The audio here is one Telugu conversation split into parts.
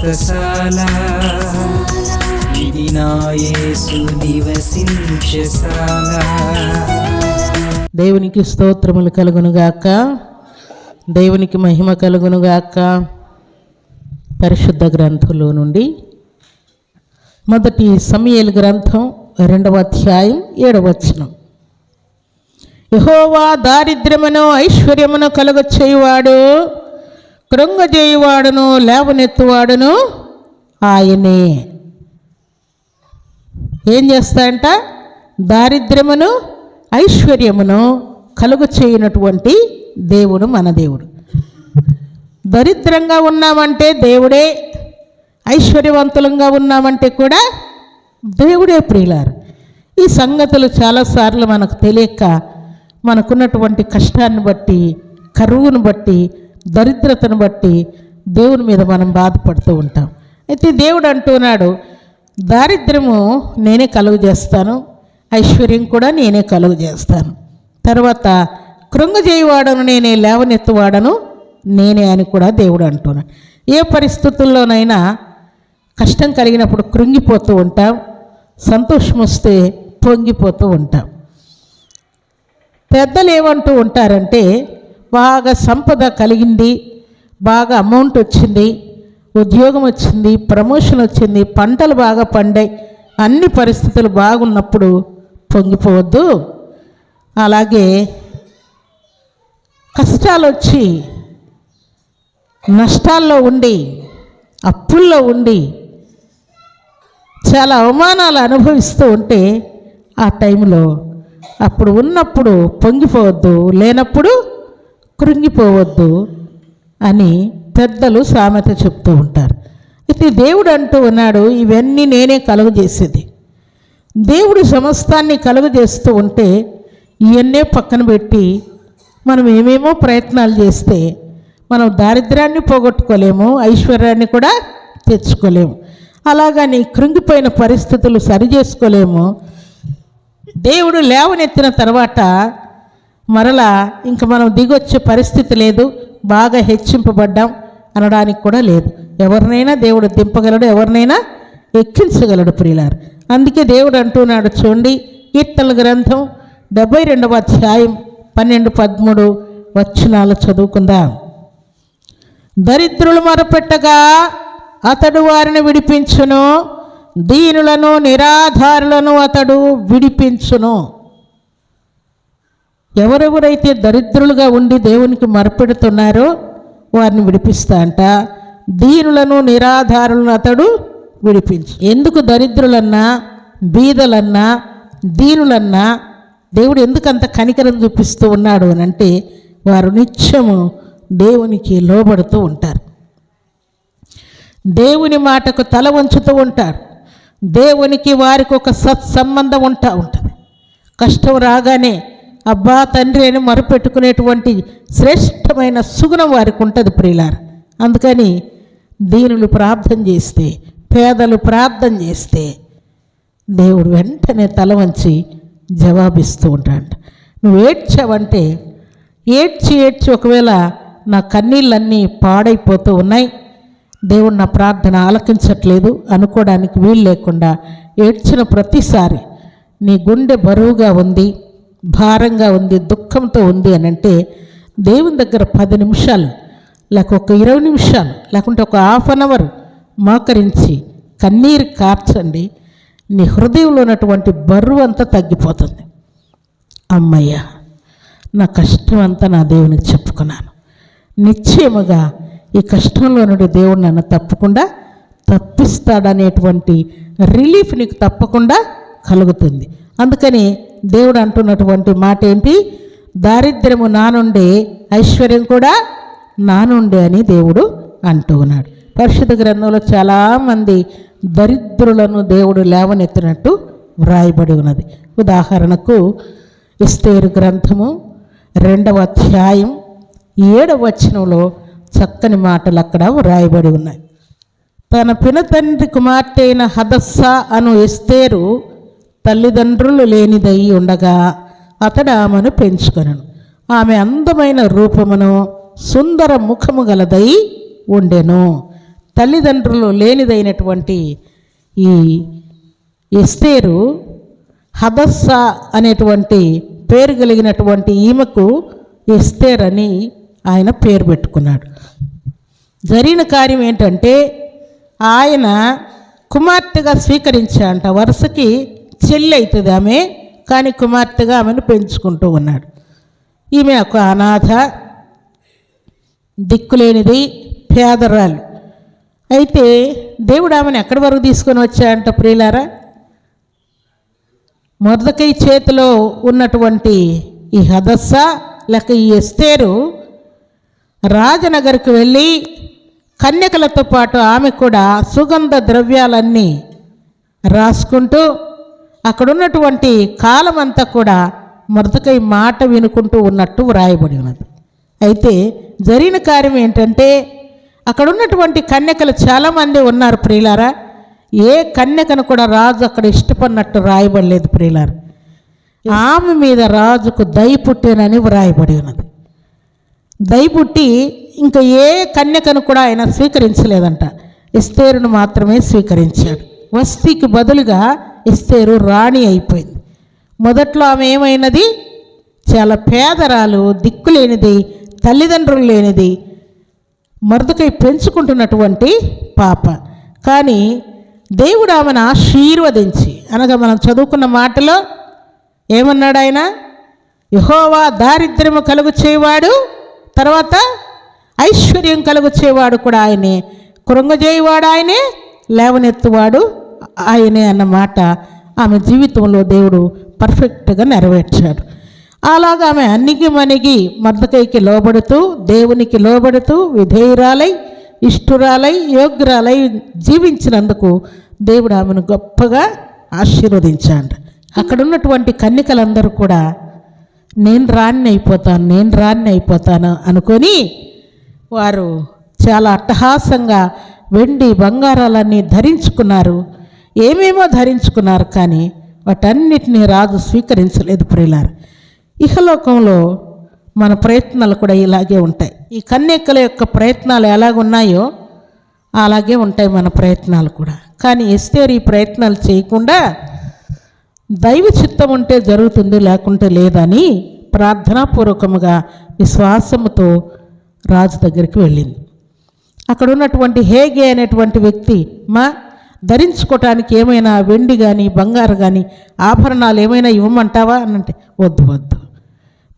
వ్రతశాల ఇది నా యేసు నివసించశాల. దేవునికి స్తోత్రములు కలుగునుగాక, దేవునికి మహిమ కలుగునుగాక. పరిశుద్ధ గ్రంథంలో నుండి మొదటి సమూయేలు గ్రంథం 2వ అధ్యాయం 7వ వచనం. యెహోవా దారిద్ర్యమును ఐశ్వర్యమును కలుగచేయువాడు, కృంగజేయువాడును లేవనెత్తువాడును ఆయనే. ఏం చేస్తాయంట? దారిద్ర్యమును ఐశ్వర్యమును కలుగు చేయనటువంటి దేవుడు మన దేవుడు. దరిద్రంగా ఉన్నామంటే దేవుడే, ఐశ్వర్యవంతులంగా ఉన్నామంటే కూడా దేవుడే. ప్రియులారు, ఈ సంగతులు చాలాసార్లు మనకు తెలియక మనకున్నటువంటి కష్టాన్ని బట్టి, కరువును బట్టి, దరిద్రతను బట్టి దేవుని మీద మనం బాధపడుతూ ఉంటాం. అయితే దేవుడు అంటున్నాడు, దారిద్ర్యము నేనే కలుగు చేస్తాను, ఐశ్వర్యం కూడా నేనే కలుగు చేస్తాను. తర్వాత కృంగజేయువాడను నేనే, లేవనెత్తువాడను నేనే అని కూడా దేవుడు అంటున్నాడు. ఏ పరిస్థితుల్లోనైనా కష్టం కలిగినప్పుడు కృంగిపోతూ ఉంటాం, సంతోషం వస్తే పొంగిపోతూ ఉంటాం. పెద్దలు ఏమంటూ ఉంటారంటే, బాగా సంపద కలిగింది, బాగా అమౌంట్ వచ్చింది, ఉద్యోగం వచ్చింది, ప్రమోషన్ వచ్చింది, పంటలు బాగా పండాయి, అన్ని పరిస్థితులు బాగున్నప్పుడు పొంగిపోవద్దు. అలాగే కష్టాలు వచ్చి, నష్టాల్లో ఉండి, అప్పుల్లో ఉండి, చాలా అవమానాలు అనుభవిస్తూ ఉంటే ఆ టైంలో అప్పుడు ఉన్నప్పుడు పొంగిపోవద్దు, లేనప్పుడు కృంగిపోవద్దు అని పెద్దలు సామెత చెప్తూ ఉంటారు. అయితే దేవుడు అంటూ ఉన్నాడు, ఇవన్నీ నేనే కలుగు చేసేది. దేవుడు సమస్తాన్ని కలుగు చేస్తూ ఉంటే ఇవన్నీ పక్కన పెట్టి మనం ఏమేమో ప్రయత్నాలు చేస్తే మనం దారిద్ర్యాన్ని పోగొట్టుకోలేము, ఐశ్వర్యాన్ని కూడా తెచ్చుకోలేము. అలాగని కృంగిపోయిన పరిస్థితులు సరి చేసుకోలేము. దేవుడు లేవనెత్తిన తర్వాత మరలా ఇంక మనం దిగొచ్చే పరిస్థితి లేదు, బాగా హెచ్చింపబడ్డాం అనడానికి కూడా లేదు. ఎవరినైనా దేవుడు దింపగలడు, ఎవరినైనా ఎక్కించగలడు ప్రియులారు. అందుకే దేవుడు అంటున్నాడు చూడండి, కీర్తనల గ్రంథం 72వ అధ్యాయం 12-13 వచనాలు చదువుకుందాం. దరిద్రులు మొరపెట్టగా అతడు వారిని విడిపించును, దీనులను నిరాధారులను అతడు విడిపించును. ఎవరెవరైతే దరిద్రులుగా ఉండి దేవునికి మొరపెడుతున్నారో వారిని విడిపిస్తా అంట. దీనులను నిరాధారులను అతడు విడిపించు. ఎందుకు దరిద్రులన్నా, బీదలన్నా, దీనులన్నా దేవుడు ఎందుకంత కనికరం చూపిస్తూ ఉన్నాడు అని అంటే, వారు నిత్యము దేవునికి లోబడుతూ ఉంటారు, దేవుని మాటకు తల వంచుతూ ఉంటారు, దేవునికి వారికి ఒక సత్సంబంధం ఉంటుంది. కష్టం రాగానే అబ్బా తండ్రి అని మొరపెట్టుకునేటువంటి శ్రేష్టమైన సుగుణం వారికి ఉంటుంది ప్రియులారు. అందుకని దీనులు ప్రార్థన చేస్తే, పేదలు ప్రార్థన చేస్తే దేవుడు వెంటనే తల వంచి జవాబిస్తూ ఉంటాడు. నువ్వు ఏడ్చావంటే ఏడ్చి ఒకవేళ నా కన్నీళ్ళన్నీ పాడైపోతూ ఉన్నాయి, దేవుడు నా ప్రార్థన ఆలకించట్లేదు అనుకోవడానికి వీలు లేకుండా ఏడ్చిన ప్రతిసారి నీ గుండె బరువుగా ఉంది, భారంగా ఉంది, దుఃఖంతో ఉంది అని అంటే దేవుని దగ్గర 10 నిమిషాలు లేక ఒక 20 నిమిషాలు లేకుంటే ఒక హాఫ్ అన్ అవర్ మోకరించి కన్నీరు కార్చండి. నీ హృదయంలో ఉన్నటువంటి బరువు అంతా తగ్గిపోతుంది. అమ్మయ్య, నా కష్టం అంతా నా దేవునికి చెప్పుకున్నాను, నిశ్చయముగా ఈ కష్టంలో నుండి దేవుడు నన్ను తప్పకుండా తప్పిస్తాడనేటువంటి రిలీఫ్ నీకు తప్పకుండా కలుగుతుంది. అందుకని దేవుడు అంటున్నటువంటి మాట ఏంటి? దారిద్ర్యము నా నుండే, ఐశ్వర్యం కూడా నా నుండే అని దేవుడు అంటూ ఉన్నాడు. పరిశుద్ధ గ్రంథంలో చాలామంది దరిద్రులను దేవుడు లేవనెత్తినట్టు వ్రాయబడి ఉన్నది. ఉదాహరణకు ఎస్తేరు గ్రంథము 2వ అధ్యాయం 7వ వచనంలో చక్కని మాటలు అక్కడ వ్రాయబడి ఉన్నాయి. తన పినతండ్రి కుమార్తె అయిన హదస్సా అను ఎస్తేరు తల్లిదండ్రులు లేనిదై ఉండగా అతడు ఆమెను పెంచుకొనెను. ఆమె అందమైన రూపమును సుందర ముఖము గలదై ఉండెను. తల్లిదండ్రులు లేనిదైనటువంటి ఈ ఎస్తేరు హదస్సా అనేటువంటి పేరు కలిగినటువంటి ఈమెకు ఎస్తేర్ అని ఆయన పేరు పెట్టుకున్నాడు. జరిగిన కార్యం ఏంటంటే ఆయన కుమార్తెగా స్వీకరించాడంట. వరుసకి చెల్లి అవుతుంది ఆమె, కానీ కుమార్తెగా ఆమెను పెంచుకుంటూ ఉన్నాడు. ఈమె ఒక అనాథ, దిక్కులేనిది, పేదరాలు. అయితే దేవుడు ఆమెను ఎక్కడి వరకు తీసుకొని వచ్చాడంట ప్రియులారా? మొర్దెకై చేతిలో ఉన్నటువంటి ఈ హదస్సా లేక ఈ ఎస్తేరు రాజనగర్కి వెళ్ళి కన్యకలతో పాటు ఆమె కూడా సుగంధ ద్రవ్యాలన్నీ రాసుకుంటూ అక్కడున్నటువంటి కాలమంతా కూడా మొర్దెకై మాట వినుకుంటూ ఉన్నట్టు వ్రాయబడి ఉన్నది. అయితే జరిగిన కార్యం ఏంటంటే అక్కడ ఉన్నటువంటి కన్యకలు చాలామంది ఉన్నారు ప్రియులారా. ఏ కన్యకను కూడా రాజు అక్కడ ఇష్టపడినట్టు రాయబడలేదు ప్రియులారా. ఆమె మీద రాజుకు దయ పుట్టేనని వ్రాయబడి ఉన్నది. దయ పుట్టి ఇంకా ఏ కన్యకను కూడా ఆయన స్వీకరించలేదంట. ఎస్తేరును మాత్రమే స్వీకరించాడు. వస్తీకి బదులుగా ఎస్తేరు రాణి అయిపోయింది. మొదట్లో ఆమె ఏమైనది? చాలా పేదరాలు, దిక్కులేనిది, తల్లిదండ్రులు లేనిది, మొర్దెకై పెంచుకుంటున్నటువంటి పాప. కానీ దేవుడు ఆమెను ఆశీర్వదించి, అనగా మనం చదువుకున్న మాటలో ఏమన్నాడు ఆయన? యెహోవా దారిద్ర్యము కలుగు చేయవాడు, తర్వాత ఐశ్వర్యం కలుగు చేయవాడు కూడా ఆయనే, కృంగజేయవాడు ఆయనే, లేవనెత్తువాడు ఆయనే అన్నమాట ఆమె జీవితంలో దేవుడు పర్ఫెక్ట్గా నెరవేర్చాడు. అలాగా ఆమె అన్నికి మనిగి మొర్దెకైకి లోబడుతూ, దేవునికి లోబడుతూ, విధేయురాలై, ఇష్టురాలై, యోగ్యురాలై జీవించినందుకు దేవుడు ఆమెను గొప్పగా ఆశీర్వదించాడు. అక్కడ ఉన్నటువంటి కన్యకలందరూ కూడా నేను రాణి అయిపోతాను అనుకొని వారు చాలా అట్టహాసంగా వెండి బంగారాలన్నీ ధరించుకున్నారు, ఏమేమో ధరించుకున్నారు. కానీ వాటన్నిటినీ రాజు స్వీకరించలేదు ప్రియులారా. ఇహలోకంలో మన ప్రయత్నాలు కూడా ఇలాగే ఉంటాయి. ఈ కన్యకల యొక్క ప్రయత్నాలు ఎలాగున్నాయో అలాగే ఉంటాయి మన ప్రయత్నాలు కూడా. కానీ ఎస్తేరు ఈ ప్రయత్నాలు చేయకుండా దైవ చిత్తం ఉంటే జరుగుతుంది, లేకుంటే లేదని ప్రార్థనాపూర్వకముగా విశ్వాసముతో రాజు దగ్గరికి వెళ్ళింది. అక్కడ ఉన్నటువంటి హేగే అనేటువంటి వ్యక్తి, ధరించుకోవటానికి ఏమైనా వెండి కానీ బంగారు కానీ ఆభరణాలు ఏమైనా ఇవ్వమంటావా అని అంటే, వద్దు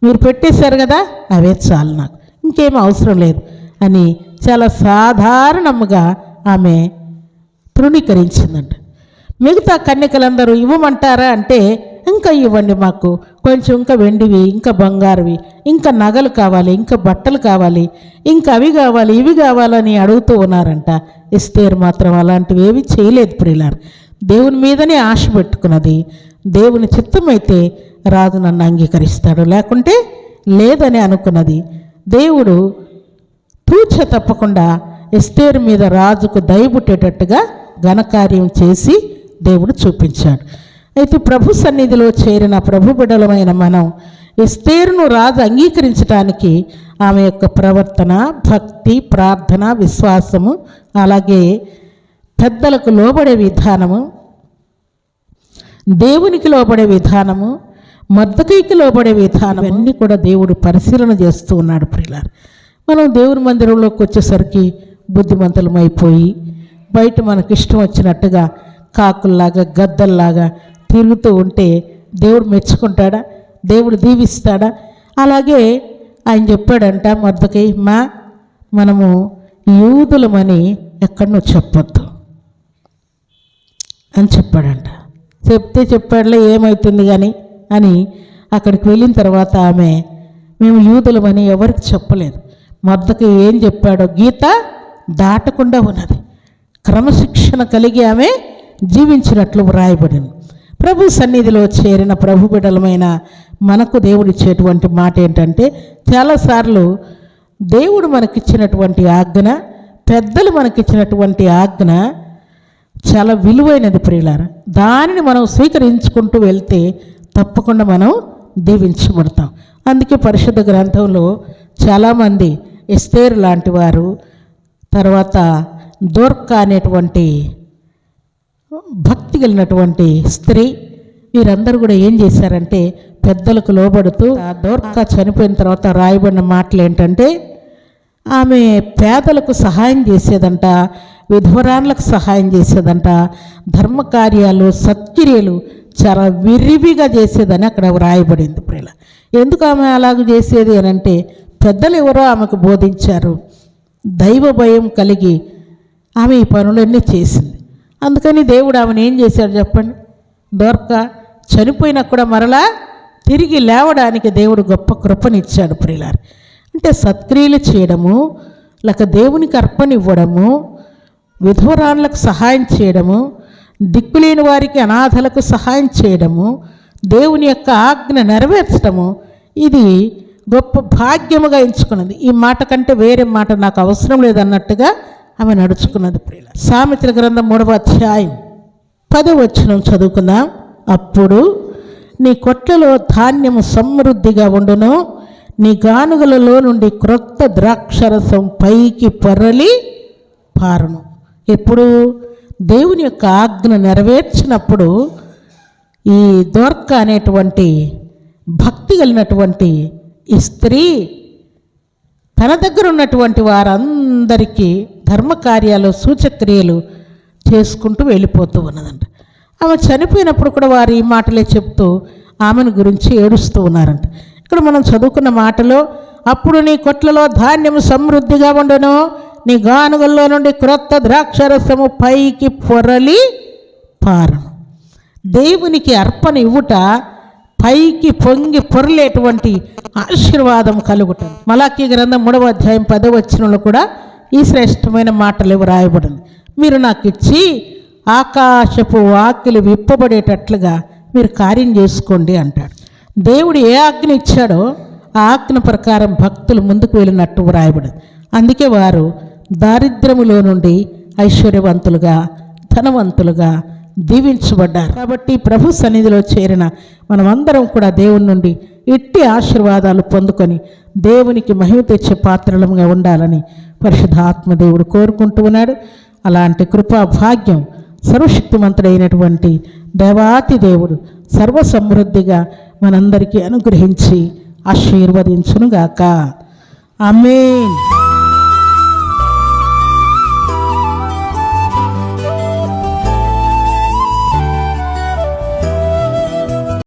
మీరు పెట్టేశారు కదా, అవే చాలు, నాకు ఇంకేం అవసరం లేదు అని చాలా సాధారణముగా ఆమె తృణీకరించిందంట. మిగతా కన్యకలందరూ ఇవ్వమంటారా అంటే, ఇంకా ఇవ్వండి, మాకు కొంచెం ఇంకా వెండివి, ఇంకా బంగారువి, ఇంకా నగలు కావాలి, ఇంకా బట్టలు కావాలి, ఇంకా అవి కావాలి, ఇవి కావాలని అడుగుతూ ఉన్నారంట. ఎస్తేరు మాత్రం అలాంటివి ఏవి చేయలేదు ప్రియులారా. దేవుని మీదనే ఆశ పెట్టుకున్నది. దేవుని చిత్తమైతే రాజు నన్ను అంగీకరిస్తాడు, లేకుంటే లేదని అనుకున్నది. దేవుడు తూచ తప్పకుండా ఎస్తేరు మీద రాజుకు దయబుట్టేటట్టుగా ఘనకార్యం చేసి దేవుడు చూపించాడు. అయితే ప్రభు సన్నిధిలో చేరిన ప్రభు బిడ్డలమైన మనం ఎస్తేరును రాజు అంగీకరించడానికి ఆమె యొక్క ప్రవర్తన, భక్తి, ప్రార్థన, విశ్వాసము, అలాగే పెద్దలకు లోబడే విధానము, దేవునికి లోబడే విధానము, మొర్దెకైకి లోబడే విధానం అన్నీ కూడా దేవుడు పరిశీలన చేస్తూ ఉన్నాడు ప్రియులారా. మనం దేవుని మందిరంలోకి వచ్చేసరికి బుద్ధిమంతులమైపోయి బయట మనకు ఇష్టం వచ్చినట్టుగా కాకుల్లాగా, గద్దల్లాగా తిరుగుతూ ఉంటే దేవుడు మెచ్చుకుంటాడా? దేవుడు దీవిస్తాడా? అలాగే ఆయన చెప్పాడంట మొర్దెకై, మనము యూదులమని ఎక్కడనో చెప్పొద్దు అని చెప్పాడంట. చెప్పాడులే, ఏమవుతుంది కానీ అని అక్కడికి వెళ్ళిన తర్వాత ఆమె మేము యూదులమని ఎవరికి చెప్పలేదు. మొర్దెకై ఏం చెప్పాడో గీత దాటకుండా ఉన్నది. క్రమశిక్షణ కలిగి ఆమె జీవించినట్లు వ్రాయబడింది. ప్రభు సన్నిధిలో చేరిన ప్రభు బిడ్డలమైన మనకు దేవుడు ఇచ్చేటువంటి మాట ఏంటంటే, చాలాసార్లు దేవుడు మనకిచ్చినటువంటి ఆజ్ఞ, పెద్దలు మనకిచ్చినటువంటి ఆజ్ఞ చాలా విలువైనది ప్రియులారా. దానిని మనం స్వీకరించుకుంటూ వెళ్తే తప్పకుండా మనం దీవించబడతాం. అందుకే పరిశుద్ధ గ్రంథంలో చాలామంది ఎస్తేరు లాంటి వారు, తర్వాత దోర్కా అనేటువంటి భక్తి కలిగినటువంటి స్త్రీ, వీరందరూ కూడా ఏం చేశారంటే పెద్దలకు లోబడుతూ, ఆ దోర్కా చనిపోయిన తర్వాత రాయబడిన మాటలు ఏంటంటే, ఆమె పేదలకు సహాయం చేసేదంట, విధవరాన్లకు సహాయం చేసేదంట, ధర్మకార్యాలు సత్క్రియలు చాలా విరివిగా చేసేదని అక్కడ వ్రాయబడింది. ప్రియుల, ఎందుకు ఆమె అలాగ చేసేది అని అంటే, పెద్దలు ఎవరో ఆమెకు బోధించారు. దైవ భయం కలిగి ఆమె ఈ పనులన్నీ చేసింది. అందుకని దేవుడు ఆమెను ఏం చేశాడు చెప్పండి? దోర్కా చనిపోయినా కూడా మరలా తిరిగి లేవడానికి దేవుడు గొప్ప కృపనిచ్చాడు. ప్రియులారు, అంటే సత్క్రియలు చేయడము, లేక దేవునికి అర్పణ ఇవ్వడము, విధవరాన్లకు సహాయం చేయడము, దిక్కులేని వారికి అనాథలకు సహాయం చేయడము, దేవుని యొక్క ఆజ్ఞ నెరవేర్చడము, ఇది గొప్ప భాగ్యముగా ఎంచుకున్నది. ఈ మాట కంటే వేరే మాట నాకు అవసరం లేదన్నట్టుగా ఆమె నడుచుకున్నది. ప్రియుల, సామెతల గ్రంథం 3వ అధ్యాయం 10వ వచనం చదువుకుందాం. అప్పుడు నీ కొట్లలో ధాన్యము సమృద్ధిగా ఉండును, నీ గానుగలలో నుండి క్రొత్త ద్రాక్షరసం పైకి పొరలి పారును. ఎప్పుడు? దేవుని యొక్క ఆజ్ఞ నెరవేర్చినప్పుడు ఈ దోర్కా అనేటువంటి భక్తి కలిగినటువంటి ఈ స్త్రీ తన దగ్గర ఉన్నటువంటి వారందరికీ ధర్మకార్యాలు సూచక్రియలు చేసుకుంటూ వెళ్ళిపోతూ ఉన్నదంట. ఆమె చనిపోయినప్పుడు కూడా వారు ఈ మాటలే చెప్తూ ఆమెను గురించి ఏడుస్తూ ఉన్నారంట. ఇక్కడ మనం చదువుకున్న మాటలో, అప్పుడు నీ కొట్లలో ధాన్యము సమృద్ధిగా ఉండును, నీ గానుగల్లో నుండి క్రొత్త ద్రాక్షరసము పైకి పొరలి పారును. దేవునికి అర్పణ ఇవ్వుట పైకి పొంగి పొరలేటువంటి ఆశీర్వాదం కలుగుట. మలాకీ గ్రంథం 3వ అధ్యాయం 10వ వచనంలో కూడా ఈ శ్రేష్టమైన మాటలు వ్రాయబడింది. మీరు నాకు ఇచ్చి ఆకాశపు వాకిలి విప్పబడేటట్లుగా మీరు కార్యం చేసుకోండి అంటాడు. దేవుడు ఏ ఆజ్ఞ ఇచ్చాడో ఆ ఆజ్ఞ ప్రకారం భక్తులు ముందుకు వెళ్ళినట్టు వ్రాయబడింది. అందుకే వారు దారిద్ర్యములో నుండి ఐశ్వర్యవంతులుగా, ధనవంతులుగా దీవించబడ్డారు. కాబట్టి ప్రభు సన్నిధిలో చేరిన మనమందరం కూడా దేవుని నుండి ఇట్టి ఆశీర్వాదాలు పొందుకొని దేవునికి మహిమ తెచ్చే పాత్రలుగా ఉండాలని పరిశుద్ధాత్మ దేవుడు కోరుకుంటూ ఉన్నాడు. అలాంటి కృపా భాగ్యం సర్వశక్తిమంతుడైనటువంటి దేవాతి దేవుడు సర్వసమృద్ధిగా మనందరికీ అనుగ్రహించి ఆశీర్వదించునుగాక. ఆమేన్.